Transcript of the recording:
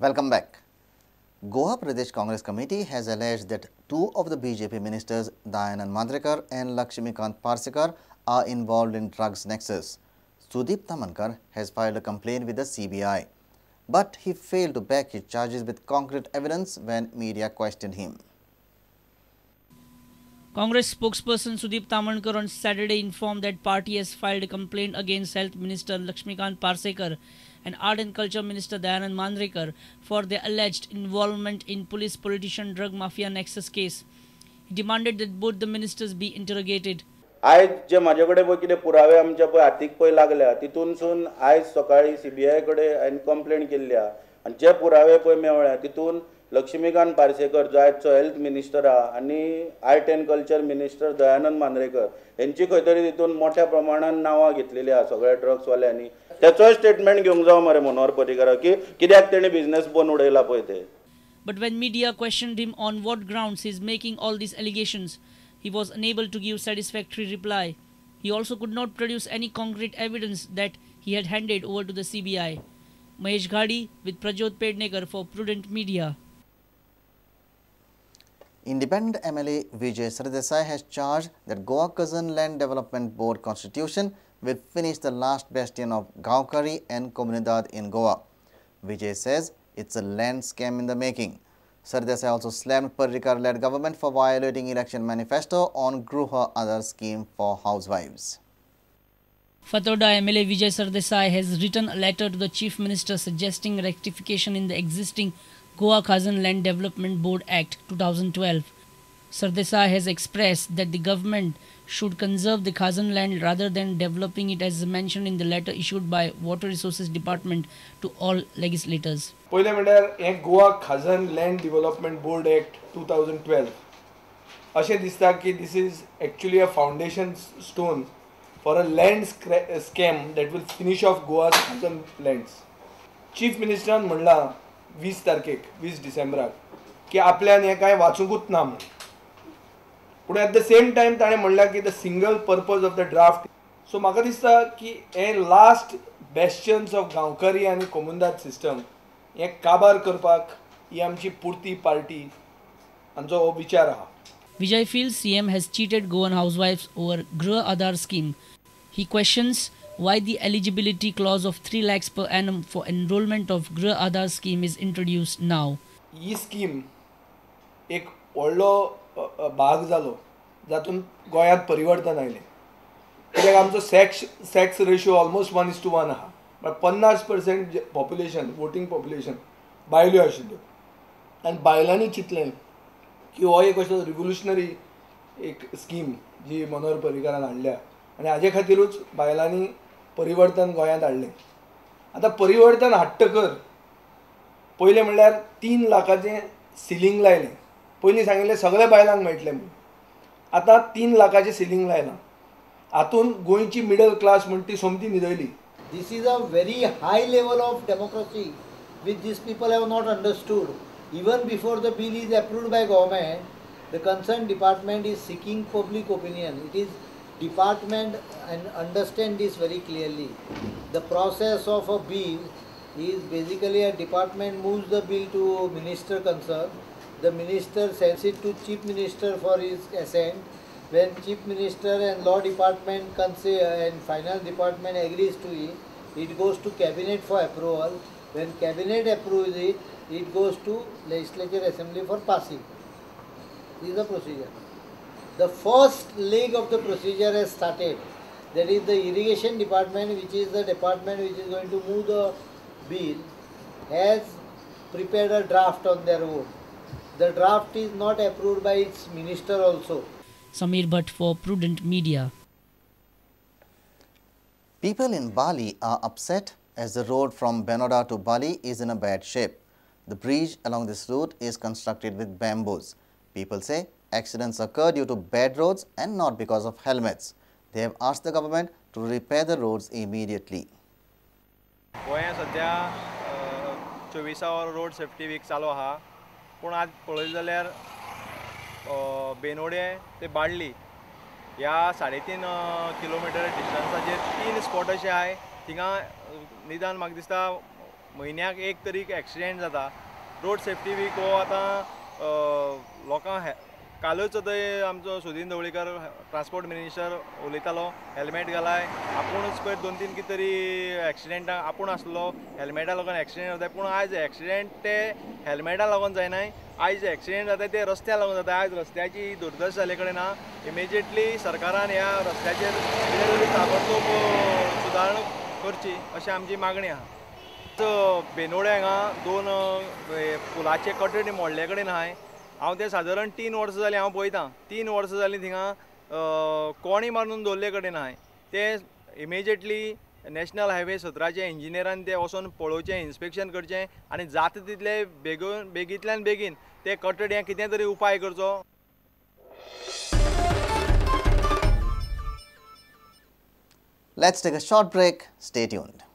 Welcome back. Goa Pradesh Congress Committee has alleged that two of the BJP ministers, Dayanand Mandrekar and Lakshmikant Parsekar, are involved in drugs nexus. Sudip Tamankar has filed a complaint with the CBI, but he failed to back his charges with concrete evidence when media questioned him. Congress spokesperson Sudip Tamankar on Saturday informed that party has filed a complaint against Health Minister Lakshmikant Parsekar and Art and Culture Minister Dayanand Mandrekar for their alleged involvement in police-politician drug mafia nexus case. He demanded that both the ministers be interrogated. आज जे माझ्याकडे पळय कितें पुरावे आमच्या पळय हातीक पळय लागल्या तितूनसून आज सकाळी सीबीआय कडे हांवें कंप्लेंट केल्ल्या आनी जे पुरावे पळय मेवळ्या तितून लक्ष्मीकांत पार्सेकर जो आयचो हेल्थ मिनिस्टर आनी art and culture minister Dayanand Mandrekar हेंची खंय तरी तितून मोठ्या प्रमाणात नांवां घेतलेली आहा सगळ्या ड्रग्सवाल्यांनी. त्याचोय स्टेटमेंट घेवंक जावो मरे मनोहर पर्रीकार की कित्याक तेणी बिझनेस बंद उडयला पळय ते. But when media questioned him on what grounds he is making all these allegations, he was unable to give satisfactory reply. He also could not produce any concrete evidence that he had handed over to the CBI. Mahesh Ghadi with Prajot Pednekar for Prudent Media. Independent MLA Vijay Sardesai has charged that Goa Cousin Land Development Board constitution will finish the last bastion of Gaonkari and Comunidad in Goa. Vijay says it's a land scam in the making. Sardesai also slammed Parrikar-led government for violating election manifesto on Gruha Aadhar scheme for housewives. Fatoda MLA Vijay Sardesai has written a letter to the Chief Minister suggesting rectification in the existing Goa Cousin Land Development Board Act 2012. Sardesai has expressed that the government should conserve the Khazan land rather than developing it as mentioned in the letter issued by Water Resources Department to all legislators. पहिले म्हणल्यार हे गोवा खाजन land development board act 2012 अशें दिसता की this is actually a foundation stone for a land scam that will finish off Goa khazan lands. Chief मिनिस्टरान म्हणला 20 तारखेक 20 डिसेंबराक की आपल्यान हें कांय वाचूंकूच ना म्हणून. पूण एट द सेम टायम ताणें म्हणलां की the single purpose of the draft. So म्हाका दिसता की हे लास्ट बेस्टियन्स ऑफ गांवकारी आनी कोमुनदाद सिस्टम हे काबार करपाक ही आमची पुरती पार्टी हांचो हो विचार आहा. Vijay feels CM has cheated Goan housewives over Gruha Aadhar scheme. He questions why the eligibility clause of 3 lakhs per annum for enrollment of Gruha Aadhar scheme is introduced now. He scheme एक व्हडलो भाग जालो जातून गोंयांत परिवर्तन आयलें. कित्याक आमचो सेक्स रेशियो ऑलमोस्ट 1:1 आहा. 50% पॉप्युलेशन वोटींग पॉप्युलेशन बायल्यो आशिल्ल्यो आनी बायलांनी चिंतलें की हो एक असो रिव्होल्युशनरी एक स्कीम जी मनोहर पर्रीकारान हाडल्या आनी हाजे खातीरूच बायलांनी परिवर्तन गोंयांत हाडलें. आतां परिवर्तन हाडटकर पयलें म्हणल्यार 3 लाखाचें सिलींग लायलें. पयलीं सांगिल्लें सगळ्या बायलांक मेळटलें म्हणून. आतां 3 लाखाचें सिलींग लायलां. हातून गोंयची मिडल क्लास म्हणटा ती सोमती न्हिदयली. This is a very high level of democracy which these people have not understood. Even before the bill is approved by government, the concerned department is seeking public opinion. It is department and understand this very clearly. The process of a bill is basically a department moves the bill to minister concerned. The minister sends it to chief minister for his assent. When chief minister and law department and finance department agrees to it, it goes to cabinet for approval. When cabinet approves it, it goes to legislature assembly for passing. This is the procedure. The first leg of the procedure has started. That is the irrigation department, which is the department which is going to move the bill, has prepared a draft on their own. The draft is not approved by its minister also. Samir Bhatt for Prudent Media. People in Bali are upset as the road from Benoda to Bali is in a bad shape. The bridge along this route is constructed with bamboos. People say accidents occur due to bad roads and not because of helmets. They have asked the government to repair the roads immediately. गोंयांत सध्या 24 road safety week चालू आहा. पूण आज पळयलें जाल्यार बेनोडे ते बाळ्ळी ह्या 3.5 किलोमिटर डिस्टन्साचेर 3 स्पॉट अशे आहाय. थिंगा निदान म्हाका दिसता म्हयन्याक एक तरी एक्सिडेंट जाता. रोड सेफ्टी वीक हो आतां लोकांक कालच थंय आमचो सुदीन ढवळीकर ट्रान्सपोर्ट मिनिस्टर उलयतालो हेल्मेट घालाय. आपुणूच पयर 2-3 कितें तरी एक्सिडेंटा आपूण आसलो हेल्मेटा लागून एक्सिडेंट जाता. पूण आयज एक्सिडेंट ते हेल्मेटा लागून जायनाय. आयज एक्सिडेंट जाता ते रस्त्या लागून जाता. आयज रस्त्याची दुर्दश जाले कडेन ना. इमिजिएटली सरकारान ह्या रस्त्याचेर कितें तरी ताबडतोब सुदारणा करची अशी आमची मागणी आहा. बेनोडे हांगा 2 पुलाचे कटडे मोडले कडेन आहाय. हांव ते सादारण 3 वर्सां जालीं हांव पळयतां. 3 वर्सां जालीं थिंगा कोणी मारून दवरले कडेन आहाय. ते इमिजिएटली नॅशनल हायवे 17चे इंजिनियरान ते वचोन पळोवचें, इन्स्पेक्शन करचें आनी जाता तितले बेगींतल्यान बेगीन ते कटड्यांक कितें तरी उपाय करचो. Let's take a short break. Stay tuned.